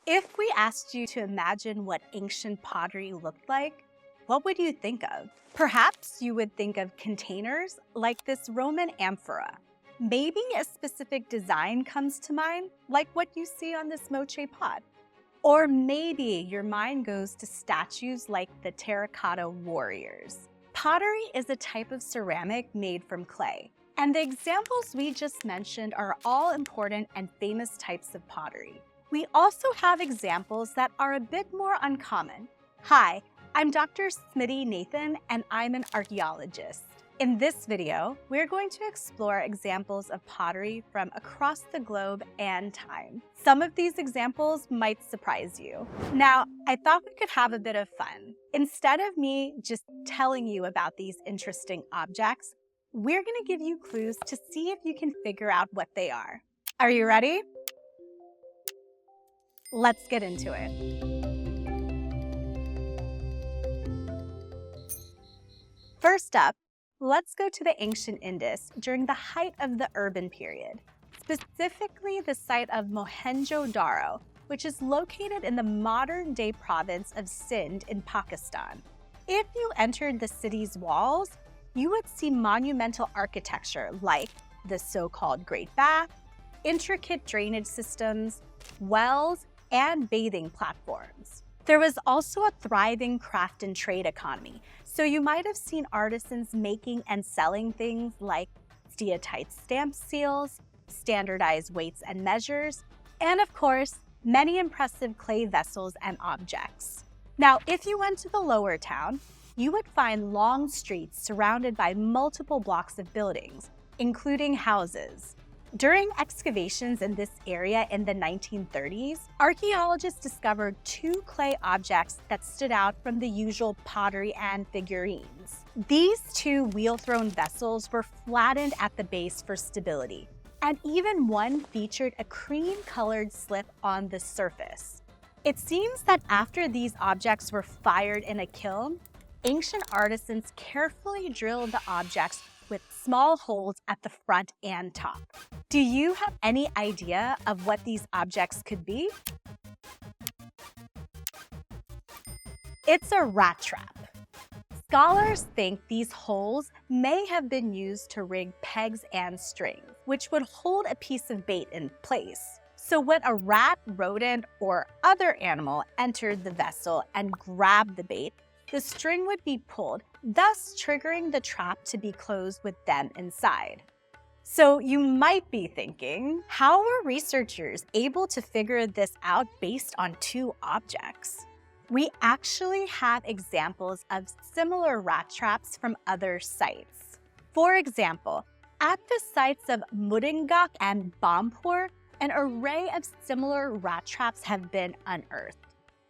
If we asked you to imagine what ancient pottery looked like, what would you think of? Perhaps you would think of containers like this Roman amphora. Maybe a specific design comes to mind, like what you see on this moche pot. Or maybe your mind goes to statues like the terracotta warriors. Pottery is a type of ceramic made from clay, and the examples we just mentioned are all important and famous types of pottery. We also have examples that are a bit more uncommon. Hi, I'm Dr. Smiti Nathan, and I'm an archaeologist. In this video, we're going to explore examples of pottery from across the globe and time. Some of these examples might surprise you. Now, I thought we could have a bit of fun. Instead of me just telling you about these interesting objects, we're going to give you clues to see if you can figure out what they are. Are you ready? Let's get into it. First up, let's go to the ancient Indus during the height of the urban period, specifically the site of Mohenjo-Daro, which is located in the modern-day province of Sindh in Pakistan. If you entered the city's walls, you would see monumental architecture like the so-called Great Bath, intricate drainage systems, wells, and bathing platforms. There was also a thriving craft and trade economy, so you might have seen artisans making and selling things like steatite stamp seals, standardized weights and measures, and of course, many impressive clay vessels and objects. Now, if you went to the lower town, you would find long streets surrounded by multiple blocks of buildings, including houses. During excavations in this area in the 1930s, archaeologists discovered two clay objects that stood out from the usual pottery and figurines. These two wheel-thrown vessels were flattened at the base for stability, and even one featured a cream-colored slip on the surface. It seems that after these objects were fired in a kiln, ancient artisans carefully drilled the objects with small holes at the front and top. Do you have any idea of what these objects could be? It's a rat trap. Scholars think these holes may have been used to rig pegs and strings, which would hold a piece of bait in place. So when a rat, rodent, or other animal entered the vessel and grabbed the bait, the string would be pulled, thus triggering the trap to be closed with them inside. So you might be thinking, how were researchers able to figure this out based on two objects? We actually have examples of similar rat traps from other sites. For example, at the sites of Mohenjo-Daro and Bhampur, an array of similar rat traps have been unearthed.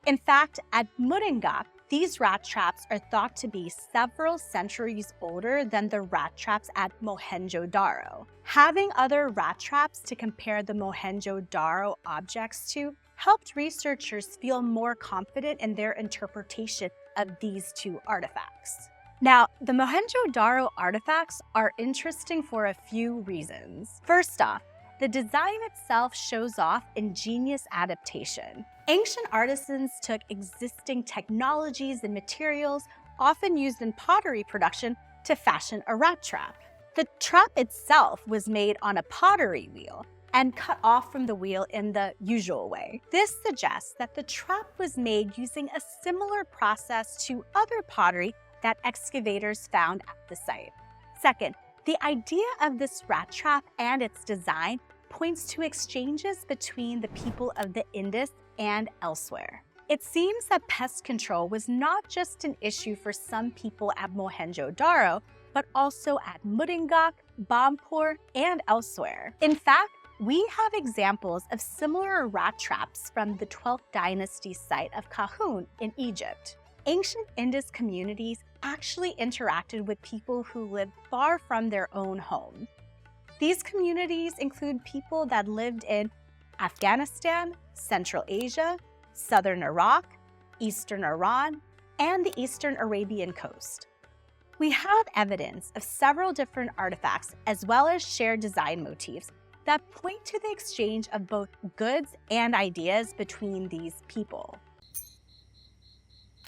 In fact, at Mohenjo-Daro, these rat traps are thought to be several centuries older than the rat traps at Mohenjo-Daro. Having other rat traps to compare the Mohenjo-Daro objects to helped researchers feel more confident in their interpretation of these two artifacts. Now, the Mohenjo-Daro artifacts are interesting for a few reasons. First off, the design itself shows off ingenious adaptation. Ancient artisans took existing technologies and materials often used in pottery production to fashion a rat trap. The trap itself was made on a pottery wheel and cut off from the wheel in the usual way. This suggests that the trap was made using a similar process to other pottery that excavators found at the site. Second, the idea of this rat trap and its design points to exchanges between the people of the Indus and elsewhere. It seems that pest control was not just an issue for some people at Mohenjo-Daro, but also at Mohenjo-Daro, Bhampur, and elsewhere. In fact, we have examples of similar rat traps from the 12th dynasty site of Kahun in Egypt. Ancient Indus communities actually interacted with people who lived far from their own home. These communities include people that lived in Afghanistan, Central Asia, southern Iraq, eastern Iran, and the eastern Arabian coast. We have evidence of several different artifacts as well as shared design motifs that point to the exchange of both goods and ideas between these people.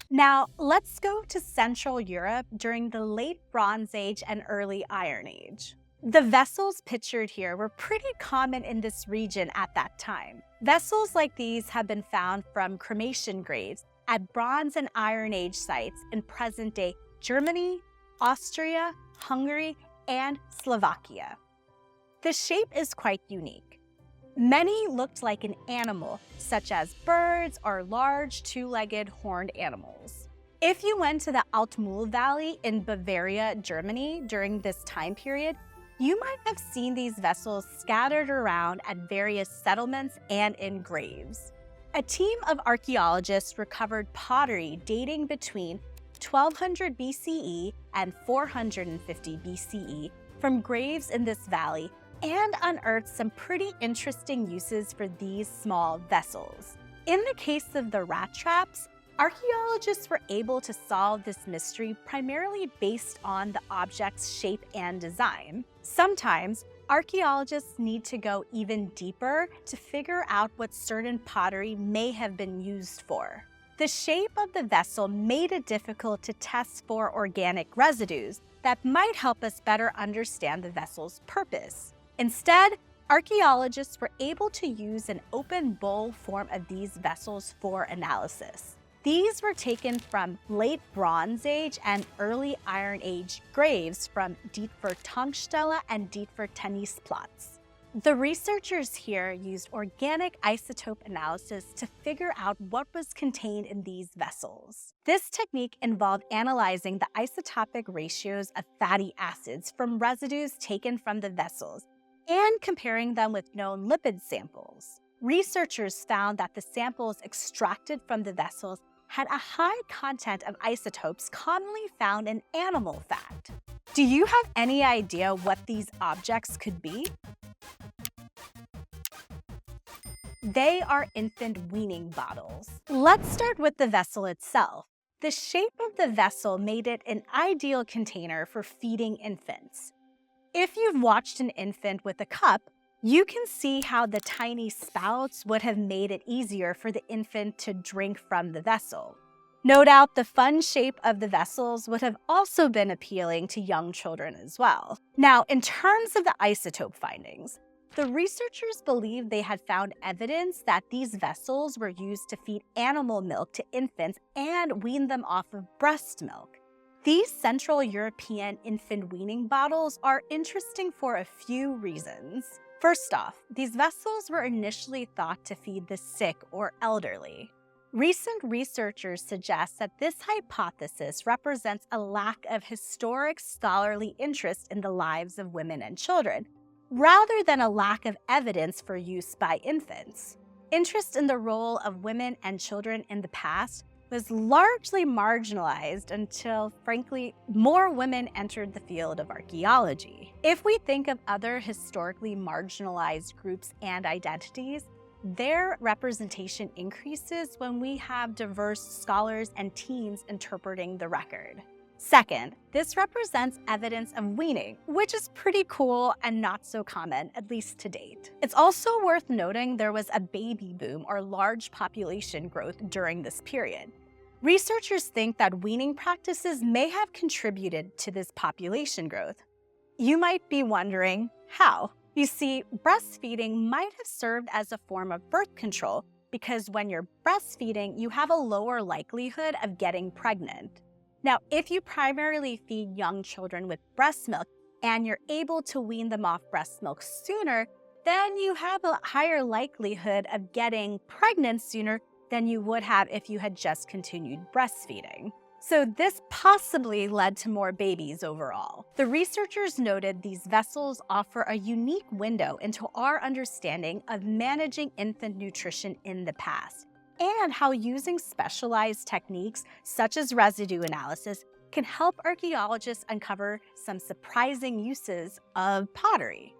Now, let's go to Central Europe during the Late Bronze Age and Early Iron Age. The vessels pictured here were pretty common in this region at that time. Vessels like these have been found from cremation graves at Bronze and Iron Age sites in present-day Germany, Austria, Hungary, and Slovakia. The shape is quite unique. Many looked like an animal, such as birds or large two-legged horned animals. If you went to the Altmühl Valley in Bavaria, Germany during this time period, you might have seen these vessels scattered around at various settlements and in graves. A team of archaeologists recovered pottery dating between 1200 BCE and 450 BCE from graves in this valley and unearthed some pretty interesting uses for these small vessels. In the case of the rat traps, archaeologists were able to solve this mystery primarily based on the object's shape and design. Sometimes, archaeologists need to go even deeper to figure out what certain pottery may have been used for. The shape of the vessel made it difficult to test for organic residues that might help us better understand the vessel's purpose. Instead, archaeologists were able to use an open bowl form of these vessels for analysis. These were taken from late Bronze Age and early Iron Age graves from Dietfer Tankstelle and Dietfer Tennisplatz. The researchers here used organic isotope analysis to figure out what was contained in these vessels. This technique involved analyzing the isotopic ratios of fatty acids from residues taken from the vessels and comparing them with known lipid samples. Researchers found that the samples extracted from the vessels had a high content of isotopes commonly found in animal fat. Do you have any idea what these objects could be? They are infant weaning bottles. Let's start with the vessel itself. The shape of the vessel made it an ideal container for feeding infants. If you've watched an infant with a cup, you can see how the tiny spouts would have made it easier for the infant to drink from the vessel. No doubt the fun shape of the vessels would have also been appealing to young children as well. Now, in terms of the isotope findings, the researchers believe they had found evidence that these vessels were used to feed animal milk to infants and wean them off of breast milk. These Central European infant weaning bottles are interesting for a few reasons. First off, these vessels were initially thought to feed the sick or elderly. Recent researchers suggest that this hypothesis represents a lack of historic scholarly interest in the lives of women and children, rather than a lack of evidence for use by infants. Interest in the role of women and children in the past was largely marginalized until, frankly, more women entered the field of archaeology. If we think of other historically marginalized groups and identities, their representation increases when we have diverse scholars and teams interpreting the record. Second, this represents evidence of weaning, which is pretty cool and not so common, at least to date. It's also worth noting there was a baby boom or large population growth during this period. Researchers think that weaning practices may have contributed to this population growth. You might be wondering, how? You see, breastfeeding might have served as a form of birth control because when you're breastfeeding, you have a lower likelihood of getting pregnant. Now, if you primarily feed young children with breast milk and you're able to wean them off breast milk sooner, then you have a higher likelihood of getting pregnant sooner than you would have if you had just continued breastfeeding. So this possibly led to more babies overall. The researchers noted these vessels offer a unique window into our understanding of managing infant nutrition in the past, and how using specialized techniques such as residue analysis can help archaeologists uncover some surprising uses of pottery.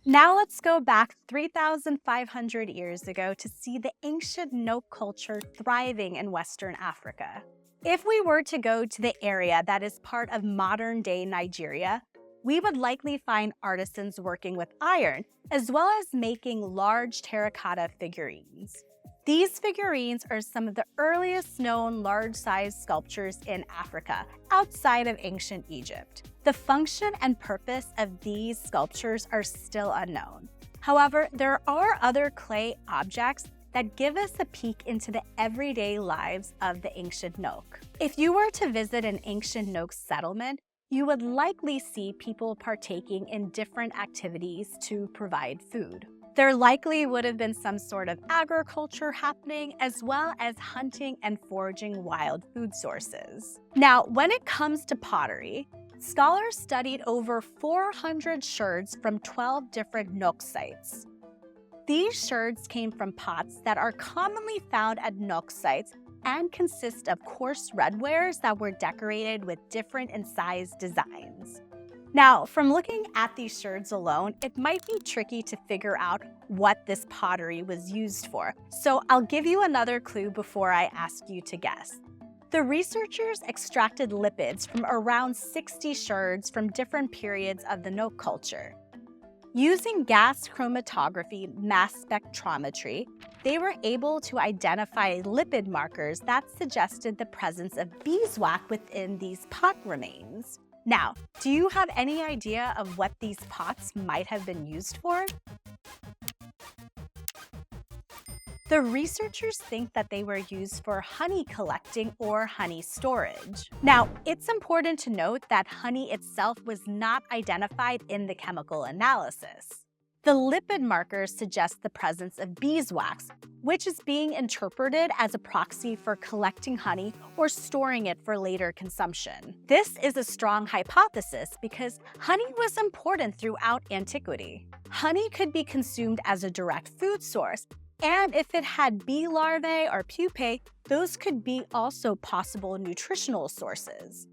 Now let's go back 3,500 years ago to see the ancient Nok culture thriving in Western Africa. If we were to go to the area that is part of modern-day Nigeria, we would likely find artisans working with iron, as well as making large terracotta figurines. These figurines are some of the earliest known large-sized sculptures in Africa, outside of ancient Egypt. The function and purpose of these sculptures are still unknown. However, there are other clay objects that give us a peek into the everyday lives of the ancient Nok. If you were to visit an ancient Nok settlement, you would likely see people partaking in different activities to provide food. There likely would have been some sort of agriculture happening, as well as hunting and foraging wild food sources. Now, when it comes to pottery, scholars studied over 400 sherds from 12 different Nok sites. These sherds came from pots that are commonly found at Nok sites and consist of coarse redwares that were decorated with different incised designs. Now, from looking at these sherds alone, it might be tricky to figure out what this pottery was used for, so I'll give you another clue before I ask you to guess. The researchers extracted lipids from around 60 sherds from different periods of the Nok culture. Using gas chromatography mass spectrometry, they were able to identify lipid markers that suggested the presence of beeswax within these pot remains. Now, do you have any idea of what these pots might have been used for? The researchers think that they were used for honey collecting or honey storage. Now, it's important to note that honey itself was not identified in the chemical analysis. The lipid markers suggest the presence of beeswax, which is being interpreted as a proxy for collecting honey or storing it for later consumption. This is a strong hypothesis because honey was important throughout antiquity. Honey could be consumed as a direct food source, and if it had bee larvae or pupae, those could be also possible nutritional sources.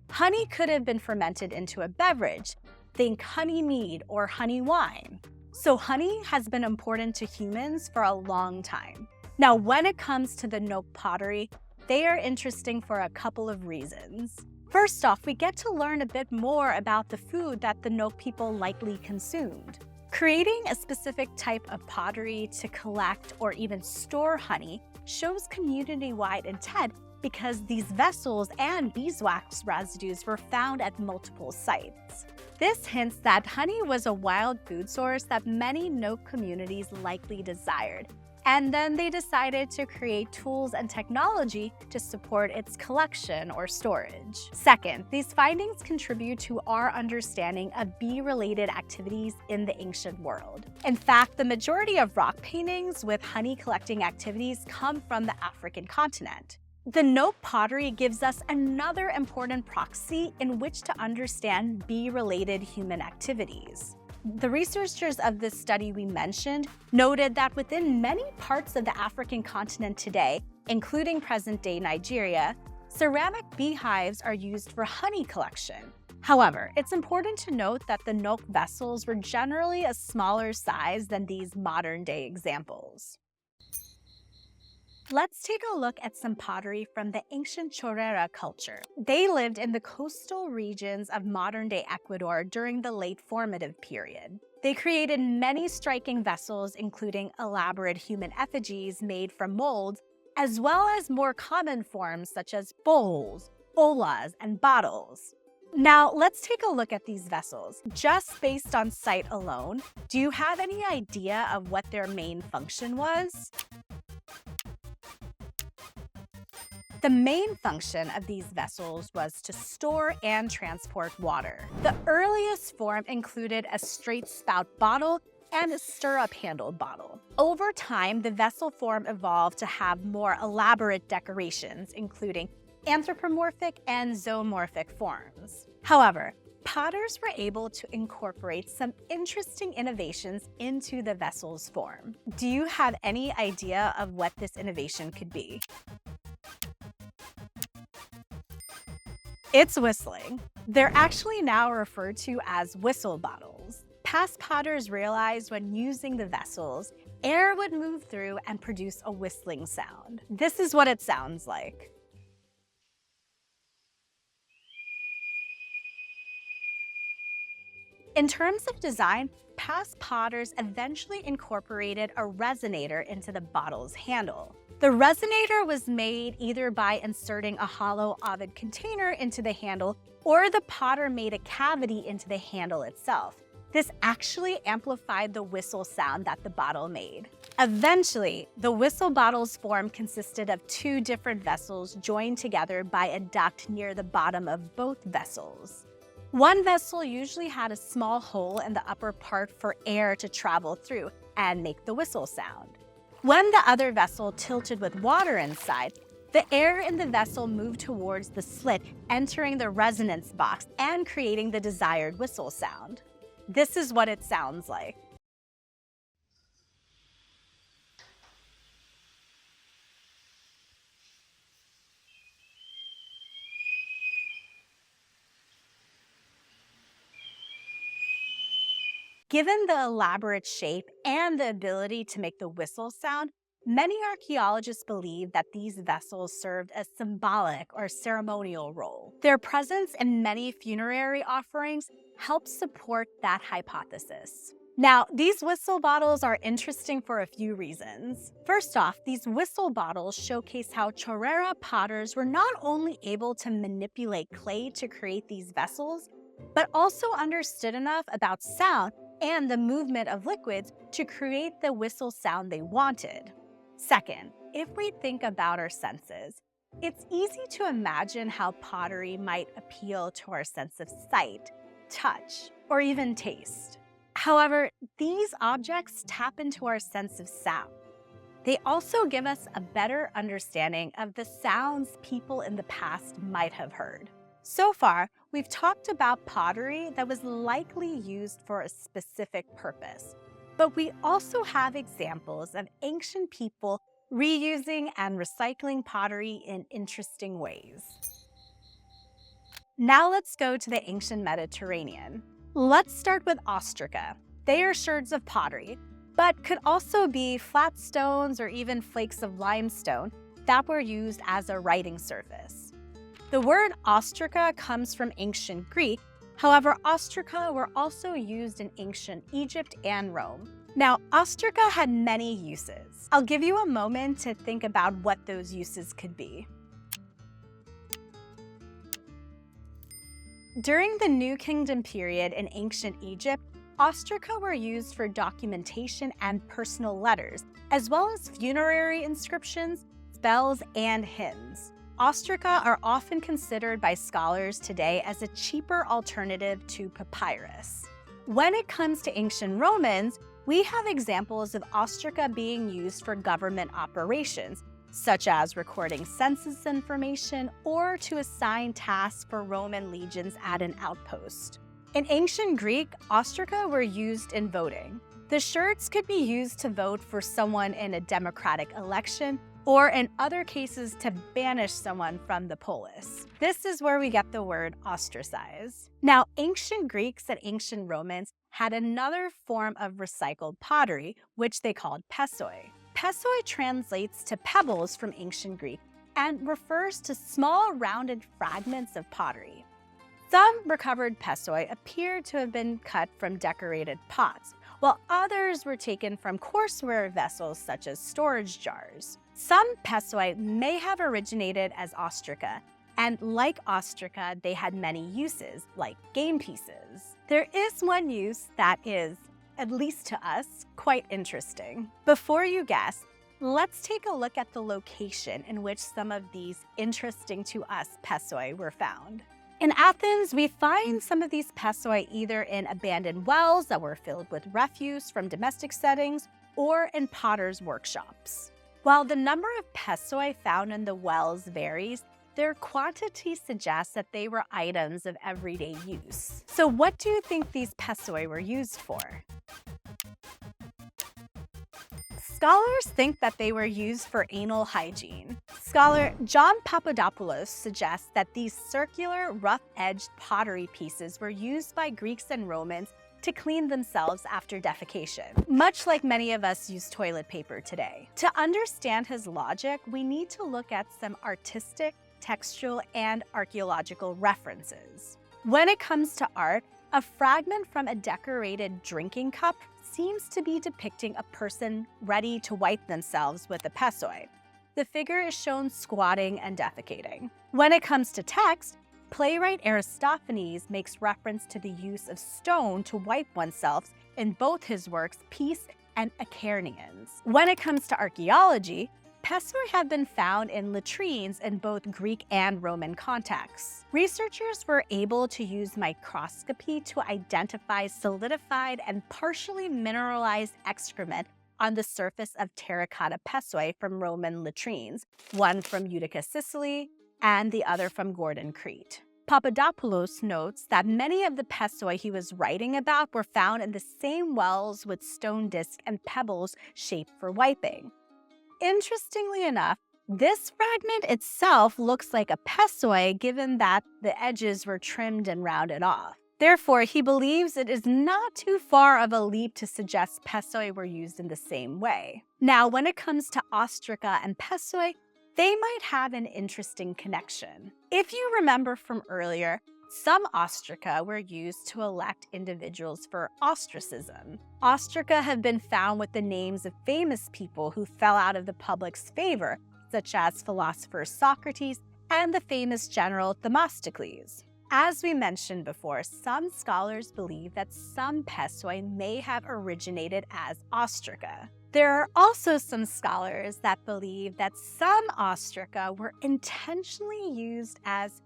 Honey could have been fermented into a beverage, think honey mead or honey wine. So honey has been important to humans for a long time. Now, when it comes to the Nok pottery, they are interesting for a couple of reasons. First off, we get to learn a bit more about the food that the Nok people likely consumed. Creating a specific type of pottery to collect or even store honey shows community-wide intent because these vessels and beeswax residues were found at multiple sites. This hints that honey was a wild food source that many Nok communities likely desired, and then they decided to create tools and technology to support its collection or storage. Second, these findings contribute to our understanding of bee-related activities in the ancient world. In fact, the majority of rock paintings with honey collecting activities come from the African continent. The Nok pottery gives us another important proxy in which to understand bee-related human activities. The researchers of this study we mentioned noted that within many parts of the African continent today, including present-day Nigeria, ceramic beehives are used for honey collection. However, it's important to note that the Nok vessels were generally a smaller size than these modern-day examples. Let's take a look at some pottery from the ancient Chorrera culture. They lived in the coastal regions of modern-day Ecuador during the late formative period. They created many striking vessels, including elaborate human effigies made from molds, as well as more common forms such as bowls, bolas, and bottles. Now, let's take a look at these vessels. Just based on sight alone, do you have any idea of what their main function was? The main function of these vessels was to store and transport water. The earliest form included a straight spout bottle and a stirrup-handled bottle. Over time, the vessel form evolved to have more elaborate decorations, including anthropomorphic and zoomorphic forms. However, potters were able to incorporate some interesting innovations into the vessel's form. Do you have any idea of what this innovation could be? It's whistling. They're actually now referred to as whistle bottles. Past potters realized when using the vessels, air would move through and produce a whistling sound. This is what it sounds like. In terms of design, past potters eventually incorporated a resonator into the bottle's handle. The resonator was made either by inserting a hollow ovid container into the handle, or the potter made a cavity into the handle itself. This actually amplified the whistle sound that the bottle made. Eventually, the whistle bottle's form consisted of two different vessels joined together by a duct near the bottom of both vessels. One vessel usually had a small hole in the upper part for air to travel through and make the whistle sound. When the other vessel tilted with water inside, the air in the vessel moved towards the slit, entering the resonance box and creating the desired whistle sound. This is what it sounds like. Given the elaborate shape and the ability to make the whistle sound, many archaeologists believe that these vessels served a symbolic or ceremonial role. Their presence in many funerary offerings helps support that hypothesis. Now, these whistle bottles are interesting for a few reasons. First off, these whistle bottles showcase how Chorrera potters were not only able to manipulate clay to create these vessels, but also understood enough about sound and the movement of liquids to create the whistle sound they wanted. Second, if we think about our senses, it's easy to imagine how pottery might appeal to our sense of sight, touch, or even taste. However, these objects tap into our sense of sound. They also give us a better understanding of the sounds people in the past might have heard. So far, we've talked about pottery that was likely used for a specific purpose, but we also have examples of ancient people reusing and recycling pottery in interesting ways. Now let's go to the ancient Mediterranean. Let's start with ostraca. They are sherds of pottery, but could also be flat stones or even flakes of limestone that were used as a writing surface. The word ostraca comes from ancient Greek. However, ostraca were also used in ancient Egypt and Rome. Now, ostraca had many uses. I'll give you a moment to think about what those uses could be. During the New Kingdom period in ancient Egypt, ostraca were used for documentation and personal letters, as well as funerary inscriptions, spells, and hymns. Ostraca are often considered by scholars today as a cheaper alternative to papyrus. When it comes to ancient Romans, we have examples of ostraca being used for government operations, such as recording census information or to assign tasks for Roman legions at an outpost. In ancient Greek, ostraca were used in voting. The sherds could be used to vote for someone in a democratic election, or in other cases to banish someone from the polis. This is where we get the word ostracize. Now, ancient Greeks and ancient Romans had another form of recycled pottery, which they called pessoi. Pessoi translates to pebbles from ancient Greek and refers to small rounded fragments of pottery. Some recovered pessoi appear to have been cut from decorated pots, while others were taken from courseware vessels such as storage jars. Some pessoi may have originated as ostraca, and like ostraca, they had many uses, like game pieces. There is one use that is, at least to us, quite interesting. Before you guess, let's take a look at the location in which some of these interesting to us pessoi were found. In Athens, we find some of these pessoi either in abandoned wells that were filled with refuse from domestic settings or in potters' workshops. While the number of pessoi found in the wells varies, their quantity suggests that they were items of everyday use. So what do you think these pessoi were used for? Scholars think that they were used for anal hygiene. Scholar John Papadopoulos suggests that these circular, rough-edged pottery pieces were used by Greeks and Romans to clean themselves after defecation, much like many of us use toilet paper today. To understand his logic, we need to look at some artistic, textual, and archaeological references. When it comes to art, A fragment from a decorated drinking cup seems to be depicting a person ready to wipe themselves with a pessoi. The figure is shown squatting and defecating. When it comes to text, playwright Aristophanes makes reference to the use of stone to wipe oneself in both his works Peace and Acarnanians. When it comes to archaeology, pessoi have been found in latrines in both Greek and Roman contexts. Researchers were able to use microscopy to identify solidified and partially mineralized excrement on the surface of terracotta pessoi from Roman latrines, one from Utica, Sicily, and the other from Gordon, Crete. Papadopoulos notes that many of the pessoi he was writing about were found in the same wells with stone discs and pebbles shaped for wiping. Interestingly enough, this fragment itself looks like a pessoi given that the edges were trimmed and rounded off. Therefore, he believes it is not too far of a leap to suggest pessoi were used in the same way. Now, when it comes to ostraca and pessoi, they might have an interesting connection. If you remember from earlier, some ostraca were used to elect individuals for ostracism. Ostraca have been found with the names of famous people who fell out of the public's favor, such as philosopher Socrates and the famous general Themistocles. As we mentioned before, some scholars believe that some pessoi may have originated as ostraca. There are also some scholars that believe that some ostraca were intentionally used as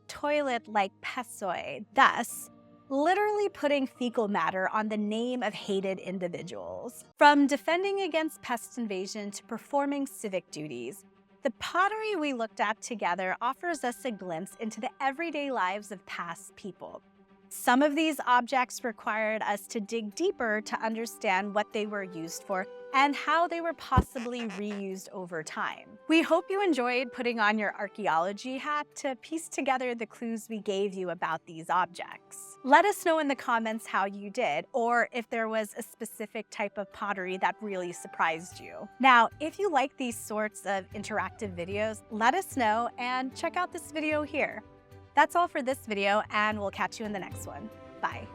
toilet-like pessoi, thus literally putting fecal matter on the name of hated individuals. From defending against pest invasion to performing civic duties, the pottery we looked at together offers us a glimpse into the everyday lives of past people. Some of these objects required us to dig deeper to understand what they were used for and how they were possibly reused over time. We hope you enjoyed putting on your archaeology hat to piece together the clues we gave you about these objects. Let us know in the comments how you did, or if there was a specific type of pottery that really surprised you. Now, if you like these sorts of interactive videos, let us know and check out this video here. That's all for this video, and we'll catch you in the next one. Bye.